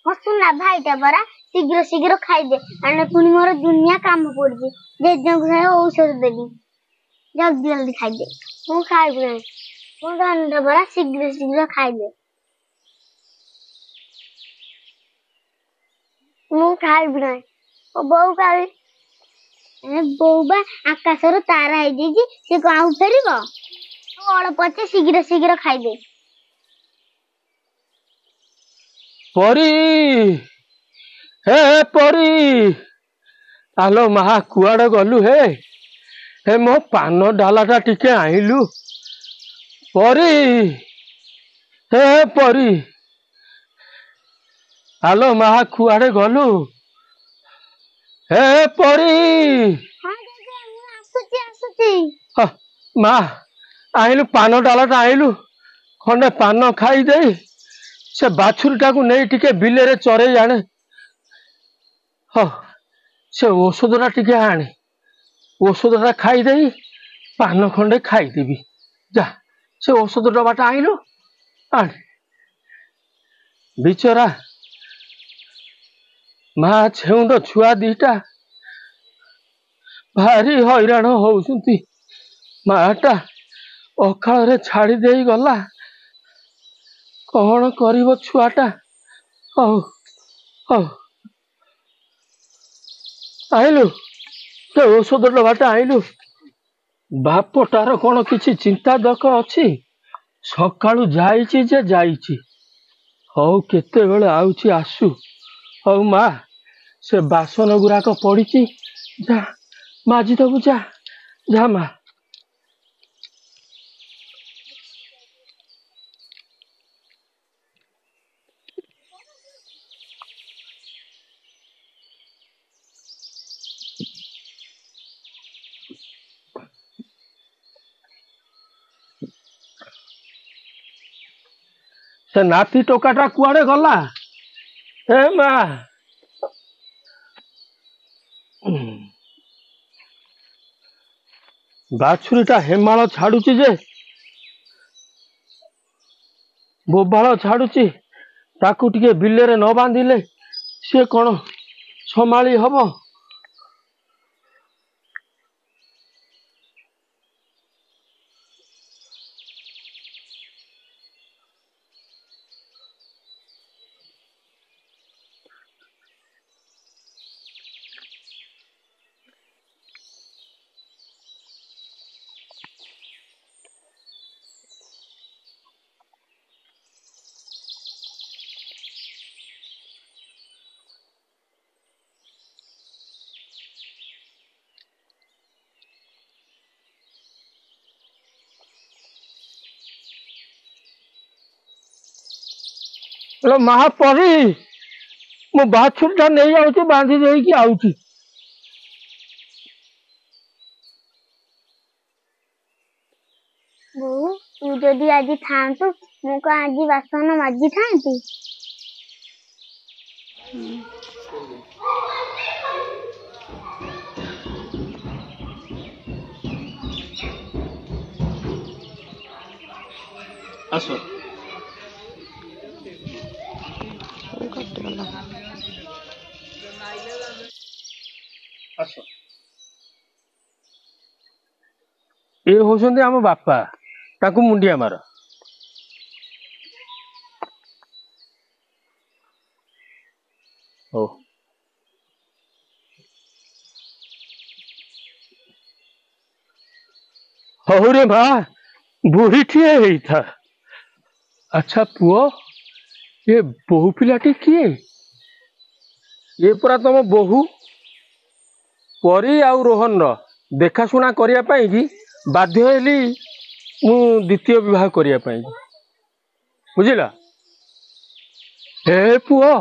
ମୋ ସୁନା ଭାଇଟା ପରା शीघ्र शीघ्र खाईदे आने पुनी मोर दुनिया काम पड़ी जेजन को औषध देवी जल्दी जल्दी खाईदे मु खाइबे मु दंड बड़ा शीघ्र शीघ्र खाईदे मु खाइबे नै ओ बौ काई ए बौबा आकाशर तारा है दीजी से गाँव फेरिबो तो अल्पचे शीघ्र शीघ्र खाईदे परी हे परी आलो महा कुआड़ गलु हे हे मो पान डालाटा टिके आइलु परी हे परी आलो महा कुआड़े गलु हे परी हां आसुची आसुची मा आइलु पान डालाटा आइलु खंडे पान खाई दे से बाछुरीटा को नहीं टिके बिले रे चरे जाने हाँ से औषधटा टिके आने औषधटा खाई दे पान खंडे खाईदेवी जा से औषध डबाटा आइलु आने बिचरा मा छेउंड छुआ दीटा भारी हैरान होउसुंती माटा अकाल रे छाड़ी दे गला कौन करिवो छुआटा हौ हौ आइलु ते औषध डबाटा आइलु बापटार कौन किछि चिंता दक अछि सकाळु जाईची जे जाईची हौ केते बेले आउची आसु हौ मा से बासन गुराक पड़ीची जा माजी दबु जा जा मा से नाती टोकाटा कुआड़े गला हे मा बाछुरीटा हेमाल छाड़ुची जे बोबाल छाड़ुची ताकू टिके बिले रे न बांधिले से कौन संभाली हबो महापरी मो बाछुरीटा नहीं आउची बांधी देकी आउची बो तू जदी आज थांतु मु को आज बासन माजी थांती आसो आसो ये होसंदे आम बापा ताकू मुंडिया मार हो हौ रे बा बुढ़ी ठिए था अच्छा पुओ ये बहु पिलाटी किए ये पूरा तुम बहु परी आउ रोहन रो देखाशुना करिया पाई कि बाध्य हेली मु द्वितीय विवाह करिया पाई बुझिला हे पुओ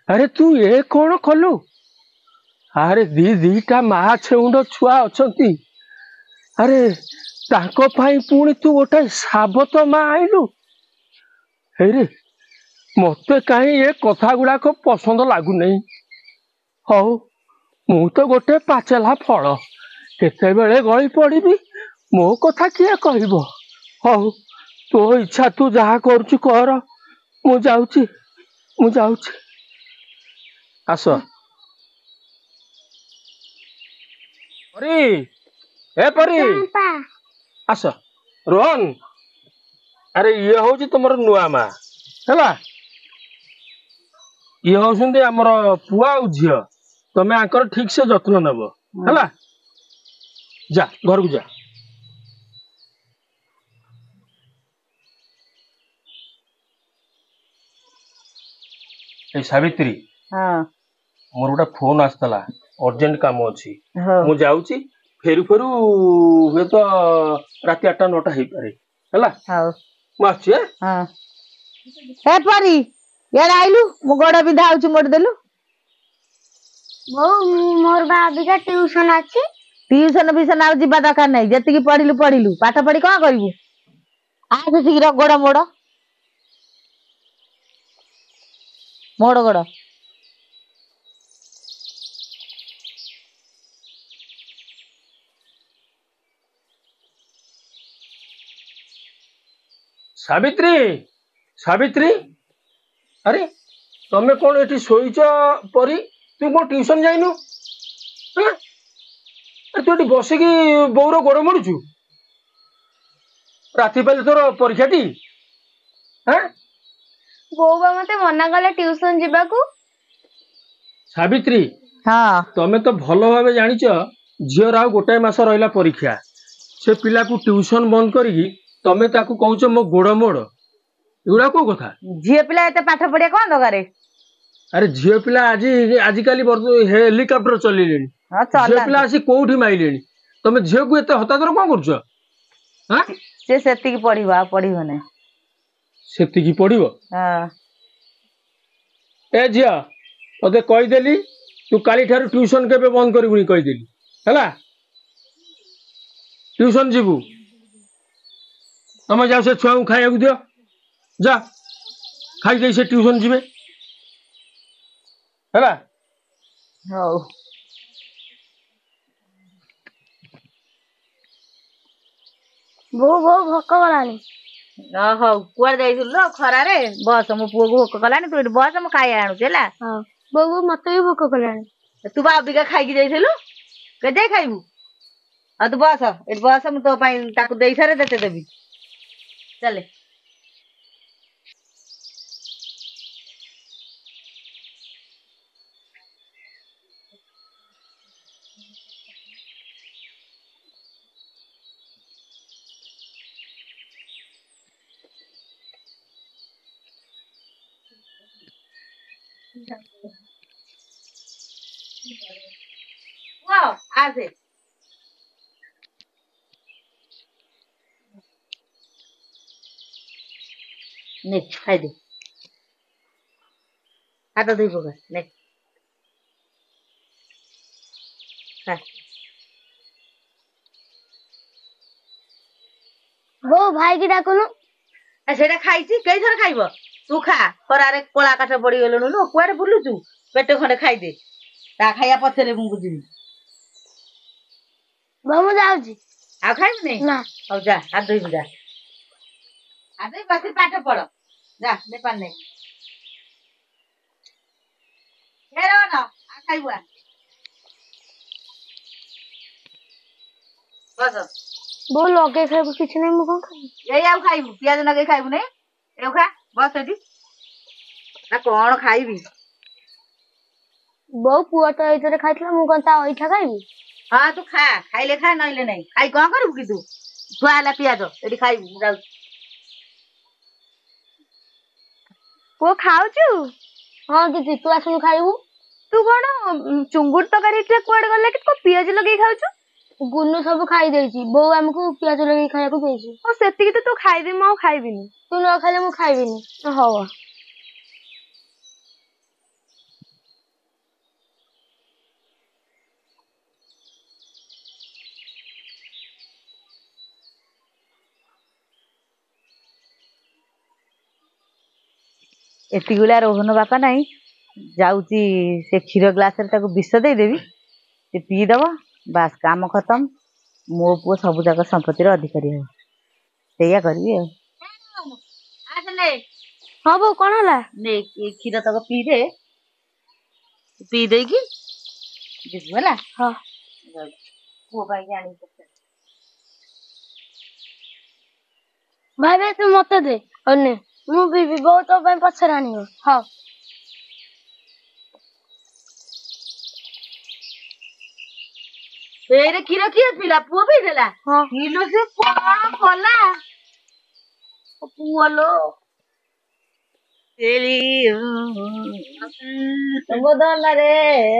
अरे तू ये कौन कलु अरे दीटा महा छेउंड छुआ अछंती अरे ताको पाई पुणी तू गोटे साबत मा आइलु हेरे मते कहीं ये कथा गुड़ाक पसंद लगु नहीं हौ मु तो गोटे पाचेला फल केते बेले गली पड़ी मो कथा किए कहबो हौ तो इच्छा तू जहा करूछु कर मु जाउची आस परी ए परी पा आस रोहन अरे ये हूँ तुम नुआ मा है ये हूँ आमर पुआ आ झील तमें आंकर ठीक से जत्न नब है जा घर को जा ए सावित्री हाँ मोर गोटे फोन आसला अर्जेंट काम अच्छी हाँ मु जाऊँगी फेरू फेरू हुए तो रात 8टा 9टा हो पारे है हाँ मुझे हाँ हे परी यार आइलु मो गोड़ बिंधा होउची मोड़ देलु बहु मोर भाभी का ट्यूशन अच्छी ट्यूशन बिसन आ जिबा दरकार नहीं जति पढ़िलु पाठ पढ़ी कौन करिवु आज शीघ्र गोड़ मोड़ मोड़ गोड़ सावित्री सावित्री अरे तमें कौन ये शोच परी तू कौन ट्यूशन जाइनु तू ये बसिकी बोर गोड़ मोड़ुचु राति पाले तोर परीक्षा टी बोऊ बा मते मना कले ट्यूशन जीवाकू सावित्री हाँ तमें तो भल भाव जानिच झीर आ गोटाए मास रहा परीक्षा से पिला को ट्यूशन बंद करी तमें ताकू कहूच मो गोड़ मोड़ एगुड़ा कौ कथा झील पिला एते पाठ पढ़िया कौन दरकार अरे झील पिला आज आजिकल हेलिकप्टर चलिले हाँ झील पिला आसी कोठी माइले तमें झील को एते हतादर कौन कर से सेतिकी पढ़िबो आ पढ़िबो नै सेतिकी पढ़िबो हाँ ए झिया तते कहीदेली तू काली ठारू ट्यूशन केबे बंद करिबुनी कहीदेली हैला ट्यूशन जीवु तमें जाओ से छुआ को खाइया दियो जा खाई गई से ट्यूशन जीवे हैला हौ बहु बहु भोक गलानी हौ कुआर जाइथिलु खरा रे बस मो पुओ को भोक कलानी तू एठी बस म खाई आनु चला हाँ बहु मते भी भोक गलानी तू बाबिका खाई जाइथिलु के जाई खाइबु आ तू बस एठी बस म तो पाई ताकू देई सारे देते देबी चले वाओ आसे ने खाई दे हाथ धोई पका ने खा बहु भाई की डाकुनु आ सेटा खाइছি कई थर खाइबो तू खा खरारे कोला काठ पड़ी गेलनु नो कुआरे बुलुचु पेट खंडे खाई दे ता खाइया पछरे मु बुझिनी बहु मु जाउची आ खाइबु नहीं ना हौ जा हाथ धोई जा हाथ धोई बस पाठ पढ़ जा ने पान नहीं हेरो ना आ खाइबु बस बहु लगे खाइबू किछि नहीं मु कोन खाइ यही आउ खाइबु पियाज नगे खाइबु नहीं एउ खा बस एठी ना कोन खाइबी बहु पुआ तो इतरे खाइतला मु कोन ता ओइठा खाइबी हाँ तू खा खाइले खा नइले नहीं खाई कौन करू कि तू छुआ हला पियाज एठी खाइबु जाउ पुआ खाउचु हाँ दीदी तू आसनु खाइबू तू कोन चुंगुर तकारी इतरे कुआड गले कि तू पियाज लगे खाउचु गुन्नू सब खाई देइची बहु हमको पियाज लगे खाया को देइची ओ सेति के तो खाइ दे मौ खाइबिनी तू न खाइले मु खाइबिनी हो एति गुला रोहन बापा नहीं जाउची से क्षीर ग्लास रे ताको विष दे देबी से पी दबो बास काम खत्म मो पुओ सब जाक संपत्ति रो अधिकारी हो सेया करबी आसले हाँ बहु कोन हला ने क्षीर तक पी दे ପିଇ ଦେଇକି ଯିବୁ ହେଲା। ହଁ। ପୁଅ ପାଇଁ ଆଣିକି ଭାଇ ଭାଇ ତୁ ମତେ ଦେ ଅନେ ମୁଁ ପିଇବି ବୋଉ ତୋ ପାଇଁ ପଛରେ ଆଣିବ। ହଉ। ଏଇରେ କ୍ଷୀର କିଏ ପିଲା? ପୁଅ ପିଇ ଦେଲା। ହଁ। କିଲୋ ସେ କଣ କଲା ପୁଅ ଲୋ। ମୋ ଧନରେ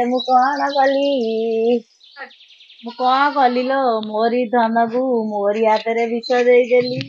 ମୁଁ କଣ କଲି, ମୁଁ କଣ କଲି ଲୋ? ମୋରି ଧନକୁ ମୋରି ହାତରେ ବିଷ ଦେଇଦେଲି।